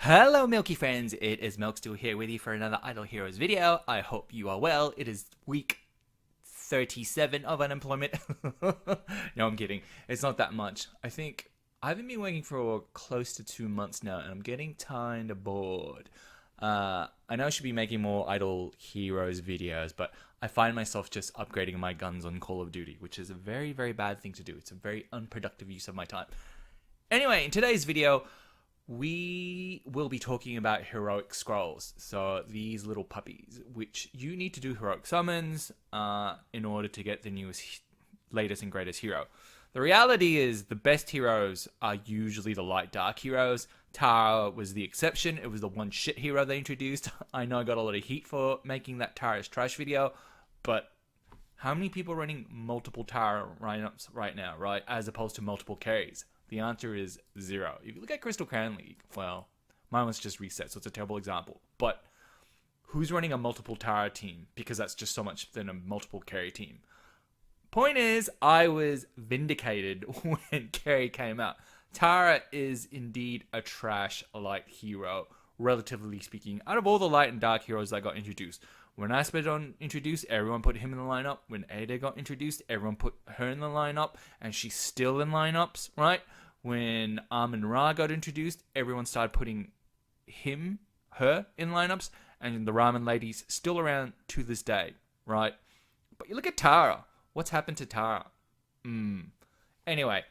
Hello Milky friends, it is Milkstool here with you for another Idle Heroes video. I hope you are well. It is week 37 of unemployment. No, I'm kidding. It's not that much. I haven't been working for close to 2 months now and I'm getting kinda bored. I know I should be making more Idle Heroes videos, but I find myself just upgrading my guns on Call of Duty, which is a very, very bad thing to do. It's a very unproductive use of my time. Anyway, in today's video, we will be talking about heroic scrolls. So these little puppies, which you need to do heroic summons in order to get the newest, latest and greatest hero. The reality is the best heroes are usually the light dark heroes. Tara was the exception. It was the one shit hero they introduced. I know I got a lot of heat for making that Tara's trash video, but how many people are running multiple Tara lineups right now, right? As opposed to multiple carries? The answer is 0. If you look at Crystal Crown League, well, mine was just reset, so it's a terrible example. But who's running a multiple Tara team? Because that's just so much than a multiple carry team. Point is, I was vindicated when carry came out. Tara is indeed a trash-like hero, relatively speaking. Out of all the light and dark heroes that got introduced, when Aspen got introduced, everyone put him in the lineup. When Ada got introduced, everyone put her in the lineup, and she's still in lineups, right? When Armin Ra got introduced, everyone started putting her in lineups, and the Ramen lady's still around to this day, right? But you look at Tara. What's happened to Tara? Anyway,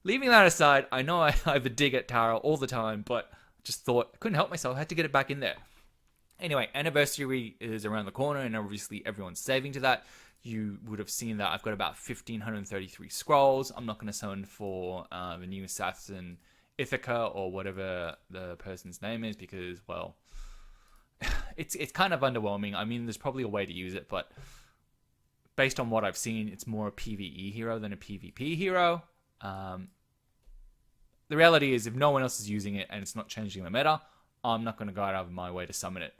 leaving that aside, I know I have a dig at Tara all the time, but just thought I couldn't help myself. I had to get it back in there. Anyway, anniversary is around the corner, and obviously everyone's saving to that. You would have seen that I've got about 1,533 scrolls. I'm not going to summon for the new assassin Ithaca or whatever the person's name is because, well, it's kind of underwhelming. I mean, there's probably a way to use it, but based on what I've seen, it's more a PvE hero than a PvP hero. The reality is, if no one else is using it and it's not changing the meta, I'm not going to go out of my way to summon it.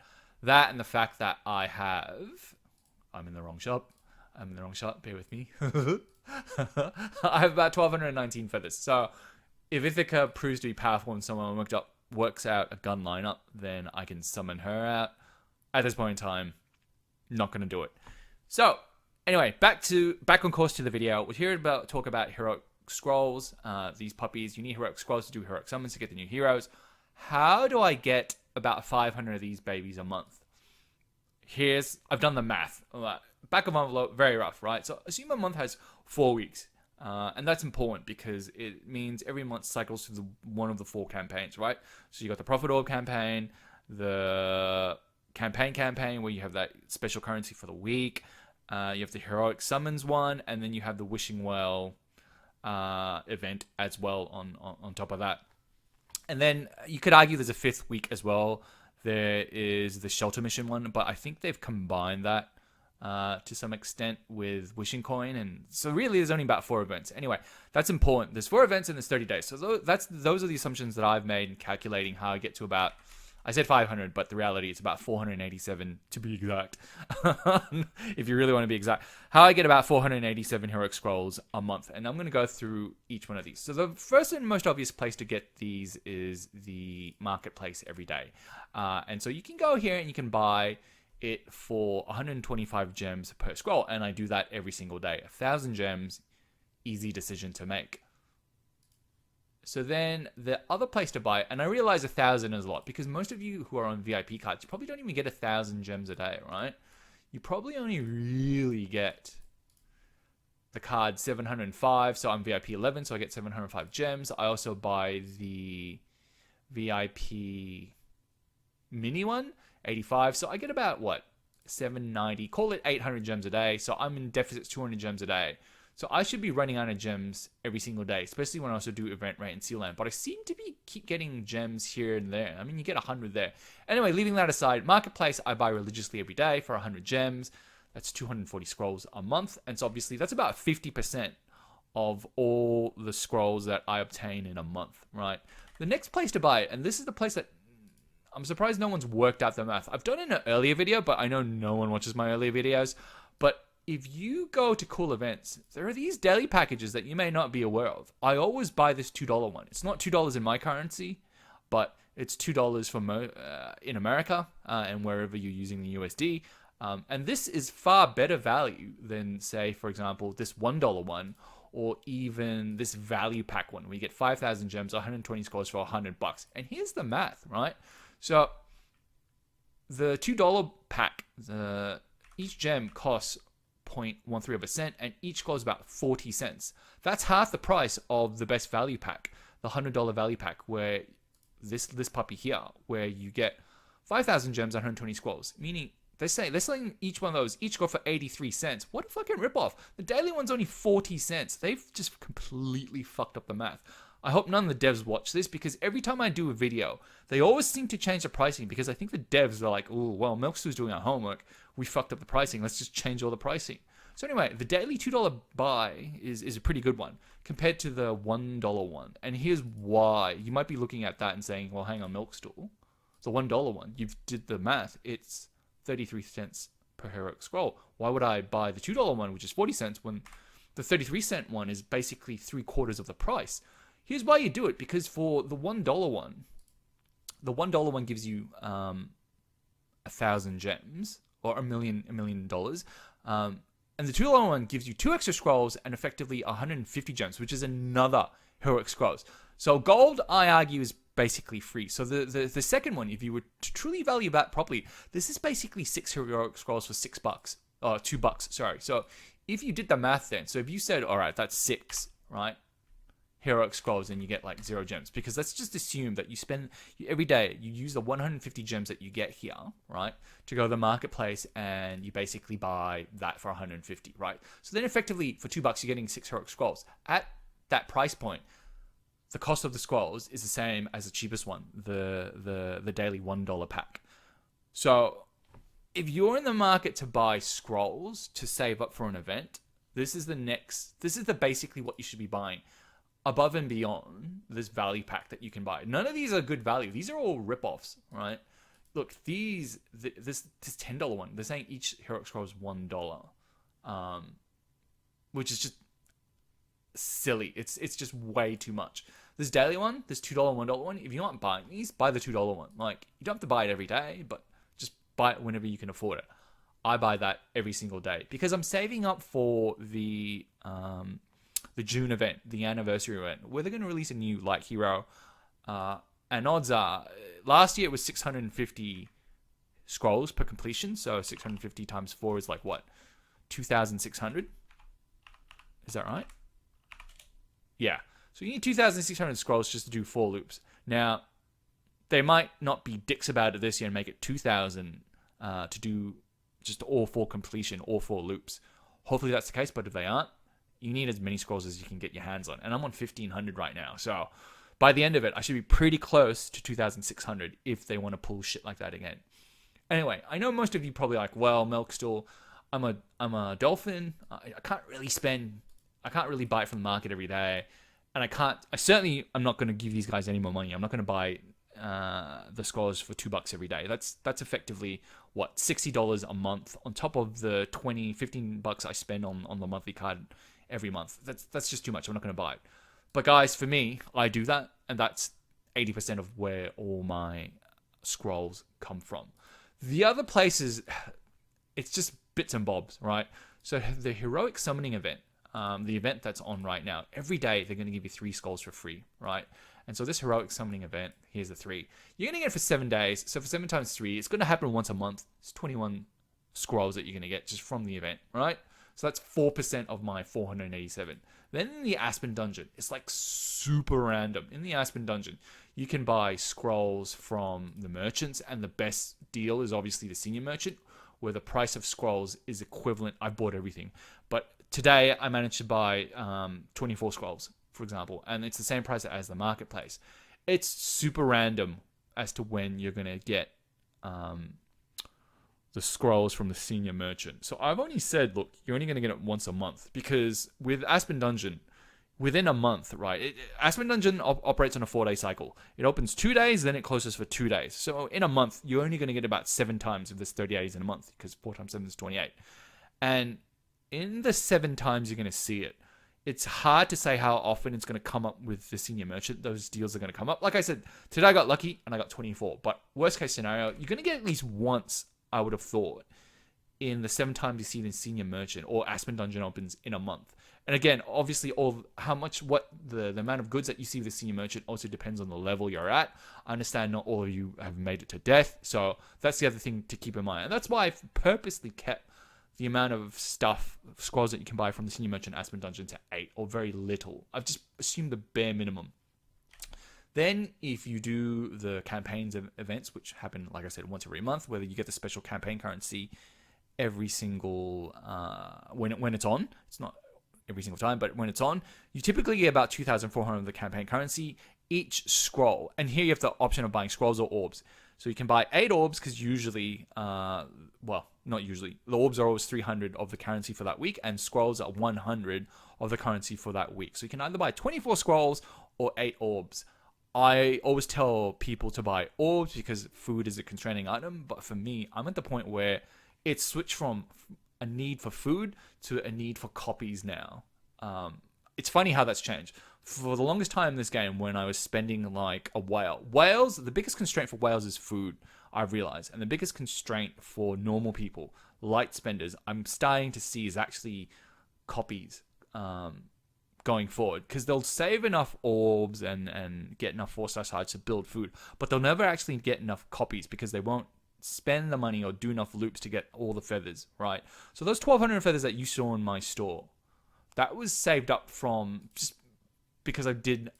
That and the fact that I'm in the wrong shop. Bear with me. I have about 1,219 feathers. So if Ithaca proves to be powerful and someone works out a gun lineup, then I can summon her out. At this point in time, not going to do it. So anyway, back on course to the video. We're here to talk about heroic scrolls. These puppies, you need heroic scrolls to do heroic summons to get the new heroes. How do I get about 500 of these babies a month? I've done the math. Back of envelope, very rough, right? So assume a month has 4 weeks. And that's important because it means every month cycles through one of the 4 campaigns, right? So you got the Prophet Orb campaign, the campaign where you have that special currency for the week. You have the heroic summons one, and then you have the Wishing Well event as well on top of that. And then you could argue there's a 5th week as well. There is the shelter mission one, but I think they've combined that to some extent with Wishing Coin. And so really there's only about 4 events. Anyway, that's important. There's 4 events and there's 30 days. So those are the assumptions that I've made in calculating how I get to about, I said 500, but the reality it's about 487 to be exact. If you really want to be exact. How I get about 487 heroic scrolls a month. And I'm going to go through each one of these. So the first and most obvious place to get these is the marketplace every day. And so you can go here and you can buy it for 125 gems per scroll. And I do that every single day. 1,000 gems, easy decision to make. So then the other place to buy it, and I realize 1,000 is a lot because most of you who are on VIP cards, you probably don't even get 1,000 gems a day, right? You probably only really get the card 705, so I'm VIP 11, so I get 705 gems. I also buy the VIP mini one, 85, so I get about, 790, call it 800 gems a day, so I'm in deficit 200 gems a day. So I should be running out of gems every single day, especially when I also do event rate and seal land. But I seem to keep getting gems here and there. I mean, you get 100 there. Anyway, leaving that aside, marketplace I buy religiously every day for 100 gems. That's 240 scrolls a month. And so obviously that's about 50% of all the scrolls that I obtain in a month, right? The next place to buy it, and this is the place that I'm surprised no one's worked out the math. I've done it in an earlier video, but I know no one watches my earlier videos. But if you go to cool events, there are these daily packages that you may not be aware of. I always buy this $2 one. It's not $2 in my currency, but It's $2 for in America and wherever you're using the USD. And this is far better value than, say, for example, this $1 one, or even this value pack one. We get 5,000 gems, 120 scrolls for $100. And here's the math, right? So the $2 pack, each gem costs 0.13 of a cent, and each scroll is about 40 cents. That's half the price of the best value pack, the $100 value pack, where this puppy here, where you get 5,000 gems, 120 scrolls, meaning they're selling each one of those, each go for 83 cents. What a fucking ripoff. The daily one's only 40 cents. They've just completely fucked up the math. I hope none of the devs watch this, because every time I do a video, they always seem to change the pricing, because I think the devs are like, oh, well, Milkstew's doing our homework. We fucked up the pricing. Let's just change all the pricing. So anyway, the daily $2 buy is a pretty good one compared to the $1 one. And here's why. You might be looking at that and saying, well, hang on, Milkstew. The $1 one, you did the math. It's 33 cents per heroic scroll. Why would I buy the $2 one, which is 40 cents, when the 33-cent one is basically 3/4 of the price? Here's why you do it, because for the $1 one, the $1 one gives you 1,000 gems, or $1 million. And the $2 one gives you 2 extra scrolls and effectively 150 gems, which is another heroic scrolls. So gold, I argue, is basically free. So the second one, if you were to truly value that properly, this is basically 6 heroic scrolls for $6, or $2, sorry. So if you did the math then, so if you said, all right, that's 6, right, heroic scrolls, and you get like 0 gems, because let's just assume that you spend every day, you use the 150 gems that you get here, right, to go to the marketplace, and you basically buy that for 150, right? So then effectively for $2 you're getting 6 heroic scrolls. At that price point, the cost of the scrolls is the same as the cheapest one, the daily $1 pack. So if you're in the market to buy scrolls to save up for an event, this is basically what you should be buying. Above and beyond this value pack that you can buy. None of these are good value. These are all ripoffs, right? Look, this $10 one, they're saying each heroic scroll is $1, which is just silly. It's just way too much. This daily one, this $2, $1 one, if you aren't buying these, buy the $2 one. Like, you don't have to buy it every day, but just buy it whenever you can afford it. I buy that every single day because I'm saving up for the June event, the anniversary event, where they're going to release a new light hero. And odds are, last year it was 650 scrolls per completion. So 650 times 4 is like what? 2,600? Is that right? Yeah. So you need 2,600 scrolls just to do 4 loops. Now, they might not be dicks about it this year and make it 2,000 to do just all 4 completion, all 4 loops. Hopefully that's the case, but if they aren't, you need as many scrolls as you can get your hands on. And I'm on 1,500 right now. So by the end of it, I should be pretty close to 2,600 if they want to pull shit like that again. Anyway, I know most of you probably like, well, Milkstall, I'm a dolphin. I can't really buy it from the market every day. And I'm not going to give these guys any more money. I'm not going to buy the scrolls for $2 every day. That's effectively what, $60 a month on top of the $15 I spend on the monthly card every month. That's just too much. I'm not going to buy it. But guys, for me, I do that, and that's 80% of where all my scrolls come from. The other places, it's just bits and bobs, right? So the heroic summoning event, the event that's on right now, every day they're going to give you 3 scrolls for free, right? And so this heroic summoning event, here's the 3. You're going to get it for 7 days. So for 7 times 3, it's going to happen once a month. It's 21 scrolls that you're going to get just from the event, right? So that's 4% of my 487. Then in the Aspen Dungeon, it's like super random. In the Aspen Dungeon, you can buy scrolls from the merchants, and the best deal is obviously the senior merchant, where the price of scrolls is equivalent. I bought everything. But today, I managed to buy 24 scrolls, for example, and it's the same price as the marketplace. It's super random as to when you're going to get the scrolls from the senior merchant. So I've only said, look, you're only going to get it once a month, because with Aspen Dungeon, within a month, right? Aspen Dungeon operates on a 4-day cycle. It opens 2 days, then it closes for 2 days. So in a month, you're only going to get about 7 times if there's 30 days in a month, because 4 times 7 is 28. And in the 7 times you're going to see it, it's hard to say how often it's going to come up with the senior merchant. Those deals are going to come up. Like I said, today I got lucky and I got 24. But worst case scenario, you're going to get at least once, I would have thought, in the 7 times you see the senior merchant or Aspen Dungeon opens in a month. And again, obviously, the amount of goods that you see with the senior merchant also depends on the level you're at. I understand not all of you have made it to death, so that's the other thing to keep in mind. And that's why I've purposely kept the amount of scrolls that you can buy from the senior merchant Aspen Dungeon to 8 or very little. I've just assumed the bare minimum. Then, if you do the campaigns events, which happen, like I said, once every month, whether you get the special campaign currency every single when it's on, it's not every single time, but when it's on, you typically get about 2,400 of the campaign currency each scroll. And here you have the option of buying scrolls or orbs. So you can buy 8 orbs because usually, not usually, the orbs are always 300 of the currency for that week, and scrolls are 100 of the currency for that week. So you can either buy 24 scrolls or 8 orbs. I always tell people to buy orbs because food is a constraining item, but for me, I'm at the point where it's switched from a need for food to a need for copies now. It's funny how that's changed. For the longest time in this game, when I was spending like a whale, the biggest constraint for whales is food, I've realized. And the biggest constraint for normal people, light spenders, I'm starting to see is actually copies going forward. Because they'll save enough orbs and get enough 4-star sides to build food, but they'll never actually get enough copies because they won't spend the money or do enough loops to get all the feathers, right? So those 1,200 feathers that you saw in my store, that was saved up from just because I did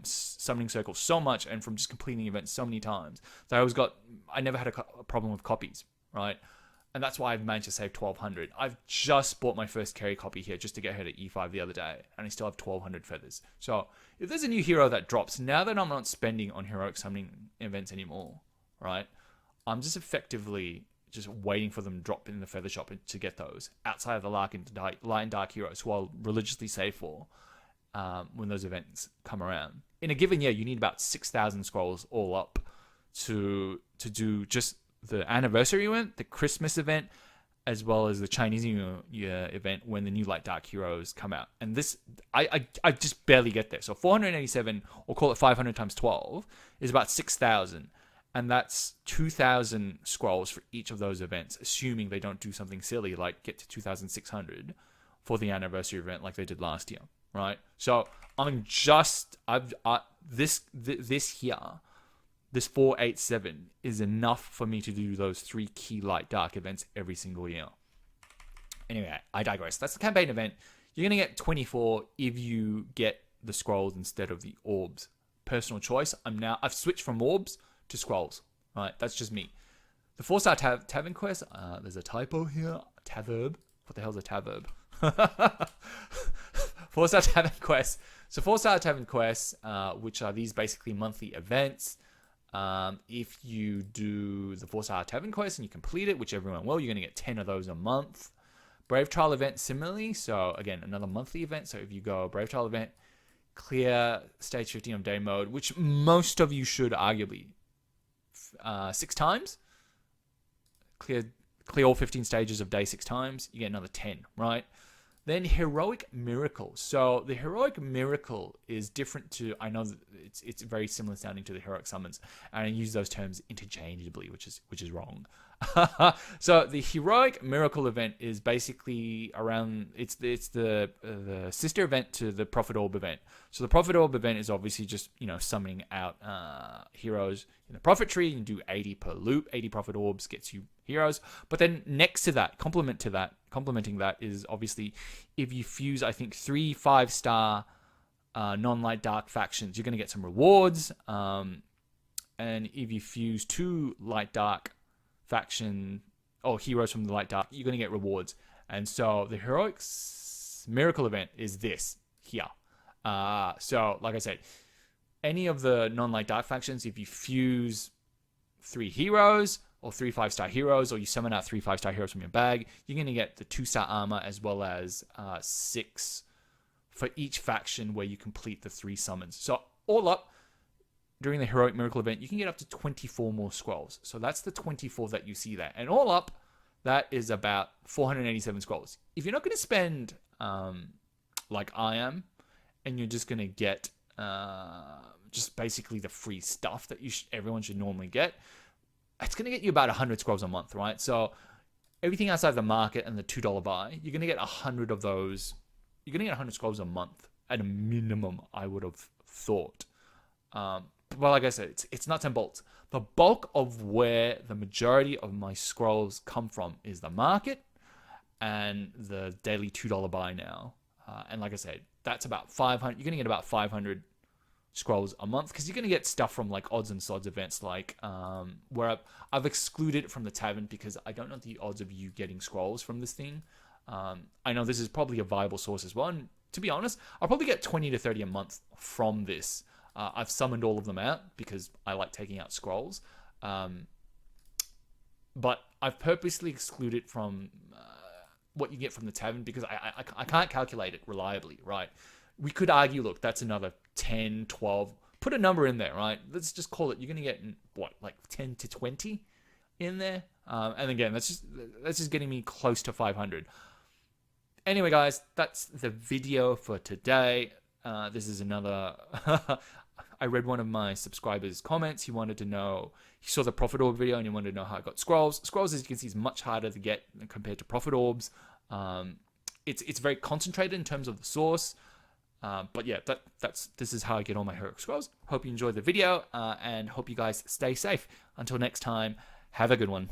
summoning circles so much and from just completing events so many times that I never had a problem with copies, right? And that's why I've managed to save 1,200. I've just bought my first carry copy here just to get her to E5 the other day, and I still have 1,200 feathers. So if there's a new hero that drops, now that I'm not spending on heroic summoning events anymore, right? I'm just effectively just waiting for them to drop in the feather shop to get those outside of the light and dark heroes, who I'll religiously save for when those events come around. In a given year, you need about 6,000 scrolls all up to do just the anniversary event, the Christmas event, as well as the Chinese New Year event when the new light dark heroes come out. And this, I just barely get there. So 487, or call it 500 times 12, is about 6,000. And that's 2,000 scrolls for each of those events, assuming they don't do something silly like get to 2,600 for the anniversary event like they did last year, right? So this here, this 487 is enough for me to do those 3 key light dark events every single year. Anyway, I digress. That's the campaign event. You're going to get 24 if you get the scrolls instead of the orbs. Personal choice. I've switched from orbs to scrolls, right? That's just me. The 4-star tavern quest, there's a typo here. Taverb. What the hell's a taverb? 4-star tavern quest. So 4-star tavern quests, which are these basically monthly events. If you do the 4-star tavern quest and you complete it, which everyone will, you're going to get 10 of those a month. Brave Trial event similarly. So again, another monthly event. So if you go Brave Trial event, clear stage 15 of day mode, which most of you should arguably 6 times, clear all 15 stages of day 6 times, you get another 10, right? Then Heroic Miracle. So the Heroic Miracle is different to, I know that it's very similar sounding to the Heroic Summons, and I use those terms interchangeably, which is wrong. So the Heroic Miracle event is basically around, it's the sister event to the Prophet Orb event. So the Prophet Orb event is obviously just, summoning out heroes in the Prophet tree. You can do 80 per loop. 80 Prophet Orbs gets you heroes. But then next to that, complementing that is obviously if you fuse, I think, 3 5-star non-light dark factions, you're going to get some rewards. And if you fuse 2 light dark faction or heroes from the light dark, you're going to get rewards. And so the Heroic Miracle event is this here. So like I said, any of the non-light dark factions, if you fuse 3 heroes or 3 5-star heroes, or you summon out 3 5-star heroes from your bag, you're going to get the 2-star armor as well as 6 for each faction where you complete the 3 summons. So all up, during the Heroic Miracle event, you can get up to 24 more scrolls. So that's the 24 that you see there. And all up, that is about 487 scrolls. If you're not going to spend like I am, and you're just gonna get just basically the free stuff that everyone should normally get, it's gonna get you about 100 scrolls a month, right? So everything outside the market and the $2 buy, you're gonna get 100 of those. You're gonna get 100 scrolls a month at a minimum, I would have thought. But like I said, it's nuts and bolts. The bulk of where the majority of my scrolls come from is the market and the daily $2 buy now. And like I said, that's about 500. You're going to get about 500 scrolls a month because you're going to get stuff from like odds and sods events, like where I've excluded it from the tavern because I don't know the odds of you getting scrolls from this thing. I know this is probably a viable source as well. And to be honest, I'll probably get 20 to 30 a month from this. I've summoned all of them out because I like taking out scrolls. But I've purposely excluded from what you get from the tavern because I can't calculate it reliably, right? We could argue, look, that's another 10, 12. Put a number in there, right? Let's just call it, you're going to get, what, like 10 to 20 in there? And again, that's just getting me close to 500. Anyway, guys, that's the video for today. This is another... I read one of my subscribers' comments. He wanted to know, he saw the Prophet Orb video and he wanted to know how I got Scrolls. Scrolls, as you can see, is much harder to get compared to Prophet Orbs. It's very concentrated in terms of the source. But yeah, this is how I get all my Heroic Scrolls. Hope you enjoyed the video and hope you guys stay safe. Until next time, have a good one.